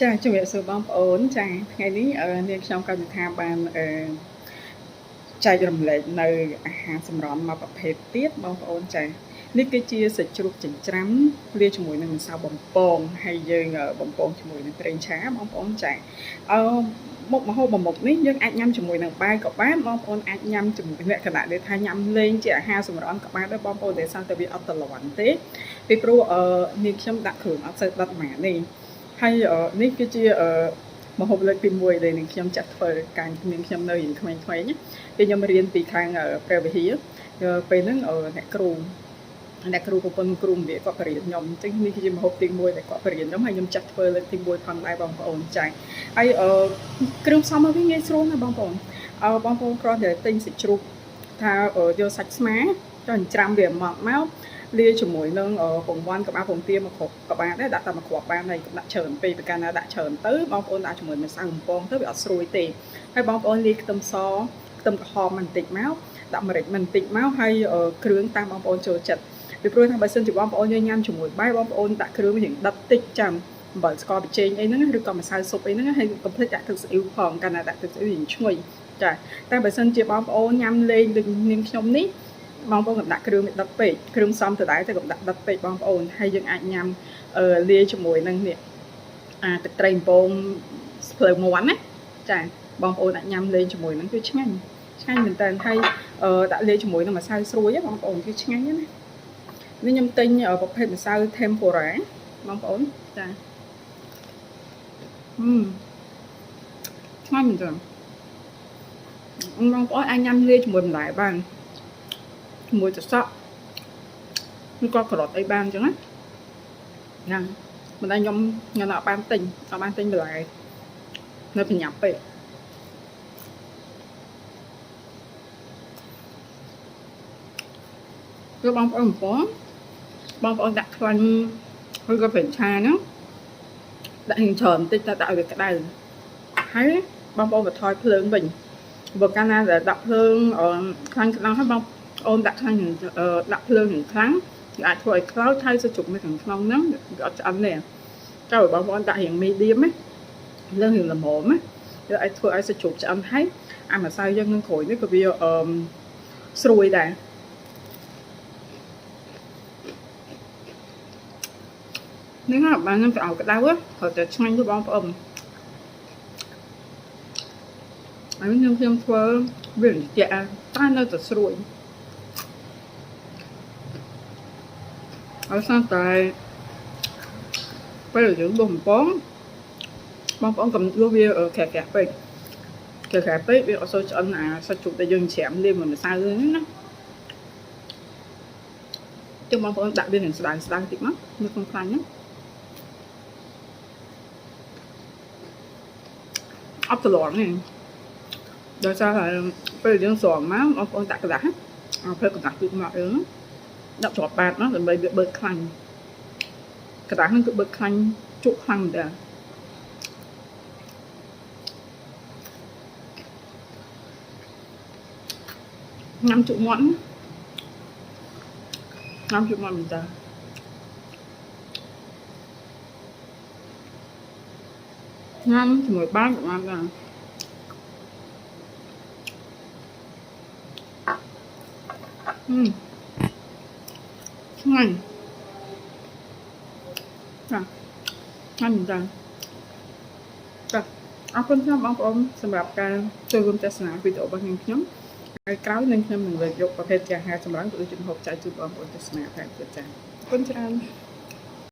ចាជំរាបសួរបងប្អូនចាថ្ងៃនេះនាងខ្ញុំក៏និយាយថាបានចែករំលែកនៅអាហារសម្រន់មួយប្រភេទទៀតបងប្អូនចានេះគឺជាសាច់ជ្រូកចិញ្ច្រាំលាយជាមួយនឹងម្សៅបំពងហើយយើងបំពងជាមួយនឹងប្រេងឆាបងប្អូនចាមុខម្ហូបមួយមុខនេះយើងអាចញ៉ាំជាមួយនឹងបាយក៏បានបងប្អូនអាចញ៉ាំជាមួយលក្ខណៈដែលថាញ៉ាំលេងជាអាហារសម្រន់ក៏បានដែរបងប្អូនដែលសោះតែវាអត់តលន់ទេពីព្រោះនាងខ្ញុំដាក់គ្រឿងអត់សូវដិតហ្មងនេះហើយនេះគឺជាម្ហូបលើកទី1ដែលនាងខ្ញុំចាត់ធ្វើកាលនាងខ្ញុំនៅក្មេងៗពេលខ្ញុំរៀនពីខាងព្រះវិហារពេលហ្នឹងអ្នកគ្រូប្រពន្ធគ្រូម្នាក់គាត់បរៀនខ្ញុំអញ្ចឹងនេះគឺជាម្ហូបទី1ដែលគាត់បរៀនខ្ញុំហើយខ្ញុំចាត់ធ្វើលើកទី1ផងដែរបងប្អូនចា៎ហើយគ្រឿងផ្សំរបស់វាងាយស្រួលណាស់បងប្អូនបងប្អូនគ្រាន់តែទិញសាច់ជ្រូកថាយកសាច់ស្មាចុះច្រាំវាមកលាយជាមួយនឹងពងវាន់ក្បាលពងទាមកគ្រប់ក៏បានដែរដាក់តែមកគ្រាប់បានហើយកុំដាក់ច្រើនពេកពីកាលណាដាក់ច្រើនទៅបងប្អូនដាក់ជាមួយម្សៅបំពងទៅវាអត់ស្រួយទេហើយបងប្អូនលាយខ្ទឹមសខ្ទឹមក្រហមបន្តិចមកដាក់ម្រេចបន្តិចមកហើយគ្រឿងតាមបងប្អូនចូលចិត្តពីព្រោះថាបើសិនជាបងប្អូនញ៉ាំជាមួយបាយបងប្អូនដាក់គ្រឿងរៀងដិតតិចចាំអំបិលស្ករប៊ីចេងអីហ្នឹងឬក៏ម្សៅស៊ុបអីហ្នឹងហើយកុំភ្លេចដាក់ទឹកស៊ីអ៊ីវផងកាលណាដាក់ទឹកស៊ីអ៊ីវរៀងឈ្ងុយចាតែបើសិនជាបងប្អូនញ៉ាំលេងដូចនាងខ្ញុំនេះបងប្អូនកុំដាក់គ្រឿងដិតពេកគ្រឿងផ្សំដដែលតែកុំដាក់ដិតពេកបងប្អូនហើយយើងអាចញ៉ាំលាយជាមួយនឹងនេះទឹកត្រីបំពងភ្លើងមាន់ណាចាបងប្អូនអាចញ៉ាំលេងជាមួយនឹងគឺឆ្ងាញ់មែនតើហើយដាក់លាយជាមួយនឹងម្សៅស្រួយបងប្អូនគឺឆ្ងាញ់ណានេះខ្ញុំទិញប្រភេទម្សៅ Tempura បងប្អូនចាឆ្ងាញ់មែនតើបងប្អូនអាចញ៉ាំលាយជាមួយបន្លែបានជាមួយទឹកសក់ឬក៏ការ៉ុតអីបានអញ្ចឹងណាហ្នឹងមិនដែរខ្ញុំអត់បានទិញបន្លែនៅប្រញាប់ពេកគឺបងប្អូនដាក់ខ្លាញ់ឬក៏ប្រេងឆាហ្នឹងដាក់រៀងច្រើនបន្តិចតែដាក់ឲ្យវាក្តៅហើយបងប្អូនបន្ថយភ្លើងវិញបើកាលណាដែលដាក់ភ្លើងខ្លាំងហើយបងអូនដាក់ខ្លាំងដាក់ភ្លើងយ៉ាងខ្លាំងវាអាចធ្វើឲ្យខ្លោចហើយសាច់ជ្រូកនៅខាងក្នុងហ្នឹងវាអត់ឆ្អិនទេចូលបងប្អូនដាក់រៀង medium ណាភ្លើងរៀងល្មមណាវាអាចធ្វើឲ្យសាច់ជ្រូកឆ្អិនហើយអាម្សៅយើងនឹងក្រួយនេះក៏វាស្រួយដែរនេះណាបានខ្ញុំទៅឲ្យក្តៅហើយតែឆ្ងាញ់ទៅបងប្អូនហើយខ្ញុំធ្វើវាត្រជាក់តែនៅតែស្រួយហើយស្អាតតែពេលយើងដុំបងប្អូនកុំយកវាក្រាស់ពេកវាអត់សូវឆ្អិនអាសាច់ជ្រូកដែលយើងច្រាំលាយមួយម្សៅហ្នឹងណាចុះបងប្អូនដាក់វានឹងស្ដើងតិចមកនៅក្នុងខ្លាញ់ហ្នឹងអត់តលាស់នេះដោយសារតែពេលយើងស្រង់មកបងប្អូនដាក់กระดาษពេលกระดาษគឺមកអឺដាក់ជាប់បាតមកដើម្បីវាបឺតខ្លាញ់กระดาษហ្នឹងគឺបឺតខ្លាញ់ជក់ខ្លាំងមែនតើញ៉ាំជក់មាត់មែនតើញ៉ាំជាមួយបាយក៏បានដែរឆ្ងាញ់ចាឆ្ងាញ់មែនតើចាអរគុណច្រើនបងប្អូនសម្រាប់ការចូលរួមទស្សនាវីដេអូរបស់ខ្ញុំហើយក្រោយនឹងខ្ញុំនឹងលើកយកប្រភេទអាហារសម្រន់ក៏ដូចជាម្ហូបចែកជូនបងប្អូនទស្សនាថែមទៀតចាអរគុណច្រើន